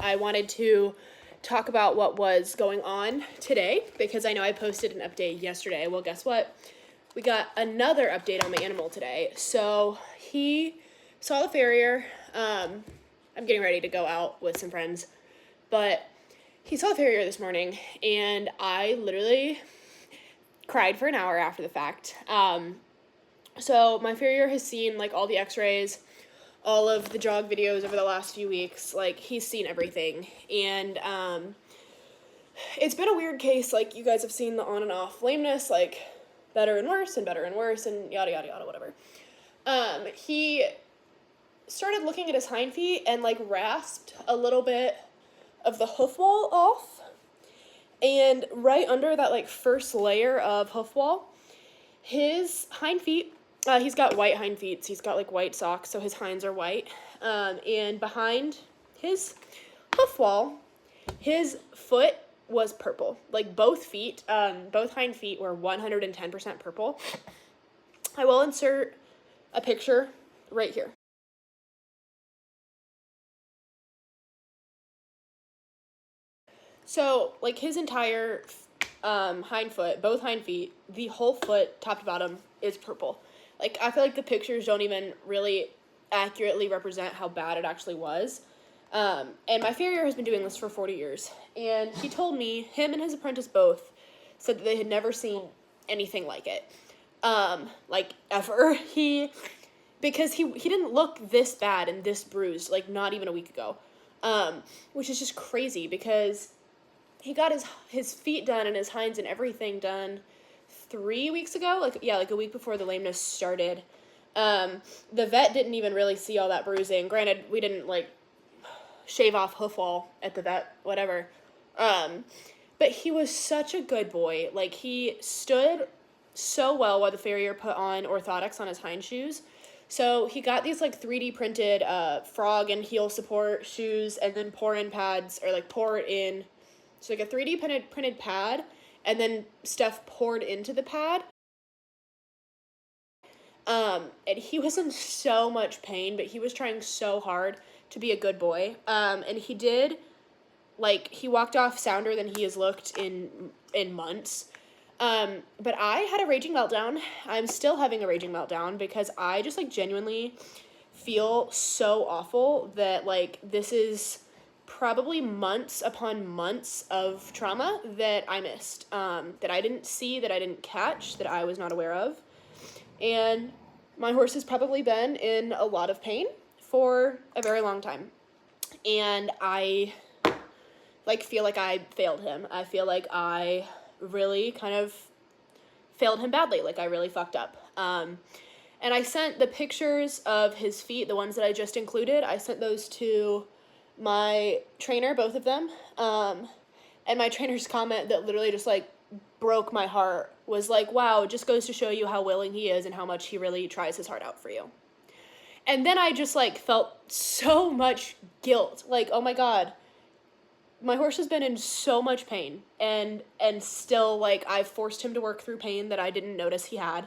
I wanted to talk about what was going on today because I know I posted an update yesterday. Well, guess what? We got another update on my animal today. So he saw the farrier. I'm getting ready to go out with some friends, but he saw the farrier this morning, and I literally cried for an hour after the fact. So my farrier has seen like all the x-rays, all of the jog videos over the last few weeks. Like, he's seen everything, and it's been a weird case. Like, you guys have seen the on and off lameness, like better and worse and better and worse and yada yada yada, whatever. He started looking at his hind feet and like rasped a little bit of the hoof wall off, and right under that like first layer of hoof wall, his hind feet, he's got white hind feet, so he's got like white socks, so his hinds are white, and behind his hoof wall, his foot was purple. Like, both feet, both hind feet were 110% purple. I will insert a picture right here. So, like, his entire hind foot, both hind feet, the whole foot, top to bottom, is purple. Like, I feel like the pictures don't even really accurately represent how bad it actually was. And my farrier has been doing this for 40 years. And he told me, him and his apprentice both said that they had never seen anything like it. Like, ever. Because he didn't look this bad and this bruised, like, not even a week ago. Which is just crazy, because he got his feet done and his hinds and everything done 3 weeks ago. Like a week before the lameness started. The vet didn't even really see all that bruising. Granted, we didn't, like, shave off hoof wall at the vet, whatever. But he was such a good boy. Like, he stood so well while the farrier put on orthotics on his hind shoes. So he got these like 3D printed frog and heel support shoes, and then pour in pads, or like pour in, so like a 3D printed pad, and then stuff poured into the pad. And he was in so much pain, but he was trying so hard to be a good boy. And he did, like, he walked off sounder than he has looked in months. But I had a raging meltdown. I'm still having a raging meltdown because I just, like, genuinely feel so awful that, like, this is probably months upon months of trauma that I missed, that I didn't see, that I didn't catch, that I was not aware of. And my horse has probably been in a lot of pain for a very long time. And I, like, feel like I failed him. I feel like I really kind of failed him badly. Like, I really fucked up. And I sent the pictures of his feet, the ones that I just included, I sent those to my trainer, both of them. And my trainer's comment that literally just, like, broke my heart was like, wow, it just goes to show you how willing he is and how much he really tries his heart out for you. And then I just, like, felt so much guilt. Like, oh my God, my horse has been in so much pain, and still, like, I've forced him to work through pain that I didn't notice he had,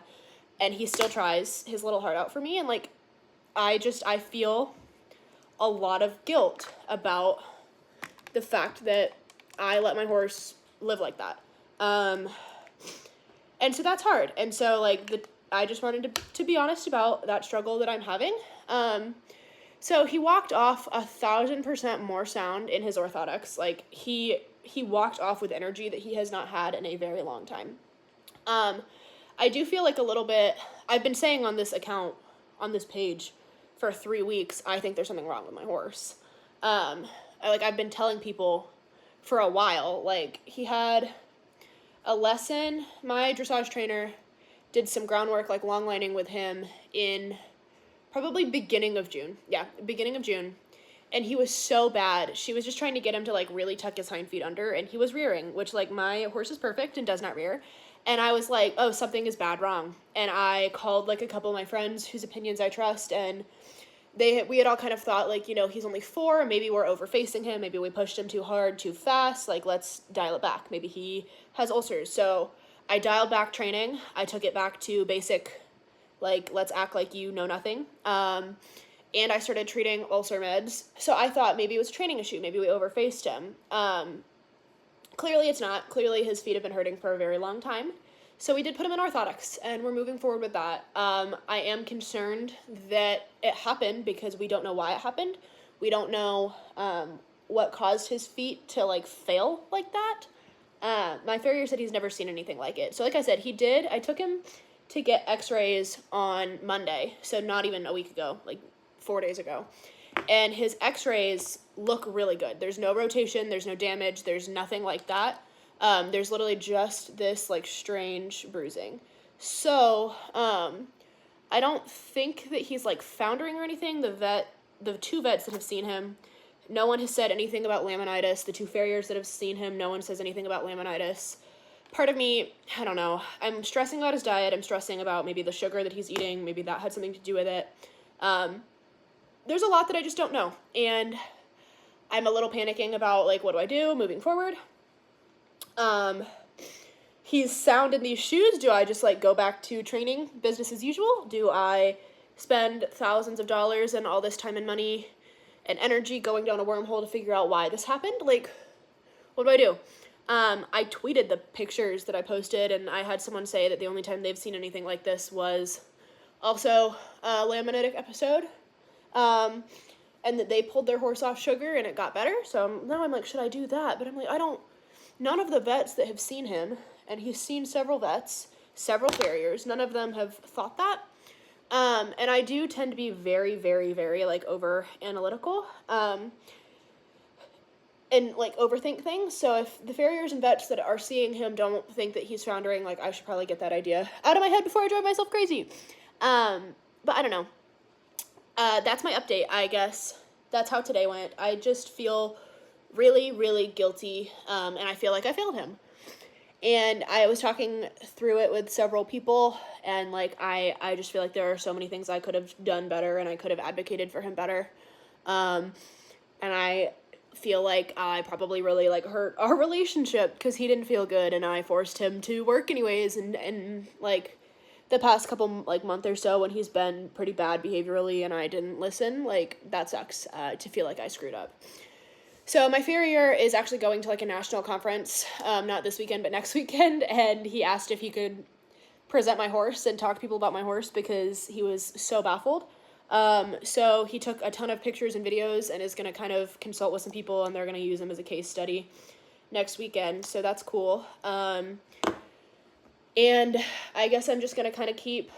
and he still tries his little heart out for me. And, like, I feel a lot of guilt about the fact that I let my horse live like that. And so that's hard. And so, like, I just wanted to be honest about that struggle that I'm having. So he walked off 1,000% more sound in his orthotics. Like, he walked off with energy that he has not had in a very long time. I do feel like a little bit, I've been saying on this account, on this page, for 3 weeks, I think there's something wrong with my horse. I've been telling people for a while, like, he had a lesson. My dressage trainer did some groundwork, like long lining with him in probably beginning of June. Yeah, beginning of June. And he was so bad. She was just trying to get him to, like, really tuck his hind feet under, and he was rearing, which, like, my horse is perfect and does not rear. And I was like, oh, something is bad wrong. And I called, like, a couple of my friends whose opinions I trust, and we had all kind of thought, like, you know, he's only 4, maybe we're over-facing him, maybe we pushed him too hard, too fast, like, let's dial it back. Maybe he has ulcers. So I dialed back training. I took it back to basic, like, let's act like you know nothing. and I started treating ulcer meds. So I thought maybe it was a training issue. Maybe we overfaced him. Clearly it's not. Clearly his feet have been hurting for a very long time. So we did put him in orthotics, and we're moving forward with that. I am concerned that it happened because we don't know why it happened. We don't know what caused his feet to, like, fail like that. My farrier said he's never seen anything like it. So like I said, I took him to get x-rays on Monday, so not even a week ago, like 4 days ago. And his x-rays look really good. There's no rotation, there's no damage, there's nothing like that. There's literally just this, like, strange bruising. So, I don't think that he's, like, foundering or anything. The two vets that have seen him, no one has said anything about laminitis. The two farriers that have seen him, no one says anything about laminitis. Part of me, I don't know, I'm stressing about his diet. I'm stressing about maybe the sugar that he's eating. Maybe that had something to do with it. There's a lot that I just don't know. And I'm a little panicking about, like, what do I do moving forward? He's sound in these shoes. Do I just, like, go back to training business as usual? Do I spend thousands of dollars and all this time and money and energy going down a wormhole to figure out why this happened? Like, what do I do? I tweeted the pictures that I posted, and I had someone say that the only time they've seen anything like this was also a laminitic episode, and that they pulled their horse off sugar and it got better. So now I'm like, should I do that? But I'm like, none of the vets that have seen him, and he's seen several vets, several farriers, none of them have thought that. And I do tend to be very, very, very, like, over analytical, and, like, overthink things. So if the farriers and vets that are seeing him don't think that he's foundering, like, I should probably get that idea out of my head before I drive myself crazy. But I don't know. That's my update, I guess. That's how today went. I just feel really, really guilty, and I feel like I failed him. And I was talking through it with several people, and, like, I just feel like there are so many things I could have done better, and I could have advocated for him better. And I feel like I probably really, like, hurt our relationship because he didn't feel good, and I forced him to work anyways, and like, the past couple, like, month or so when he's been pretty bad behaviorally and I didn't listen, like, that sucks, to feel like I screwed up. So my farrier is actually going to, like, a national conference, not this weekend, but next weekend, and he asked if he could present my horse and talk to people about my horse because he was so baffled. So he took a ton of pictures and videos and is going to kind of consult with some people, and they're going to use them as a case study next weekend, so that's cool. And I guess I'm just going to kind of keep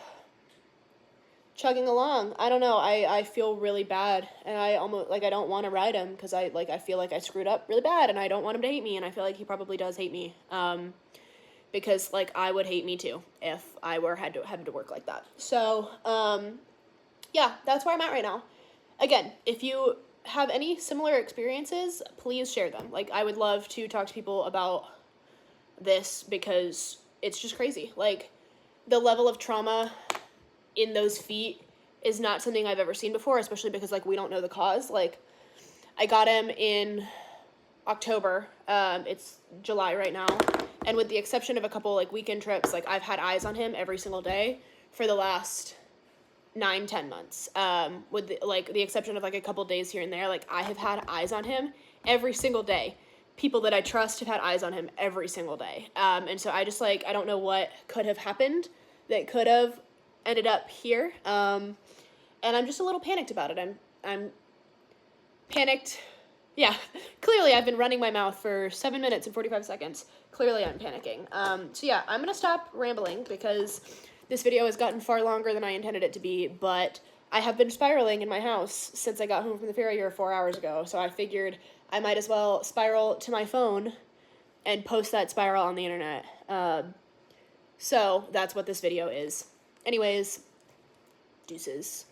chugging along. I don't know. I feel really bad, and I almost, like, I don't want to ride him because I feel like I screwed up really bad, and I don't want him to hate me, and I feel like he probably does hate me, because, like, I would hate me too if I had to work like that. So, yeah, that's where I'm at right now. Again, if you have any similar experiences, please share them. Like, I would love to talk to people about this because it's just crazy. Like, the level of trauma in those feet is not something I've ever seen before, especially because, like, we don't know the cause. Like, I got him in October. It's July right now. And with the exception of a couple, like, weekend trips, like, I've had eyes on him every single day for the last 9-10 months. With the exception of, like, a couple days here and there, like, I have had eyes on him every single day. People that I trust have had eyes on him every single day. And so I just, like, I don't know what could have happened that could have ended up here. And I'm just a little panicked about it. I'm panicked. Yeah, clearly I've been running my mouth for 7 minutes and 45 seconds. Clearly I'm panicking. So yeah, I'm going to stop rambling because this video has gotten far longer than I intended it to be, but I have been spiraling in my house since I got home from the farrier 4 hours ago, so I figured I might as well spiral to my phone and post that spiral on the internet. So that's what this video is. Anyways, deuces.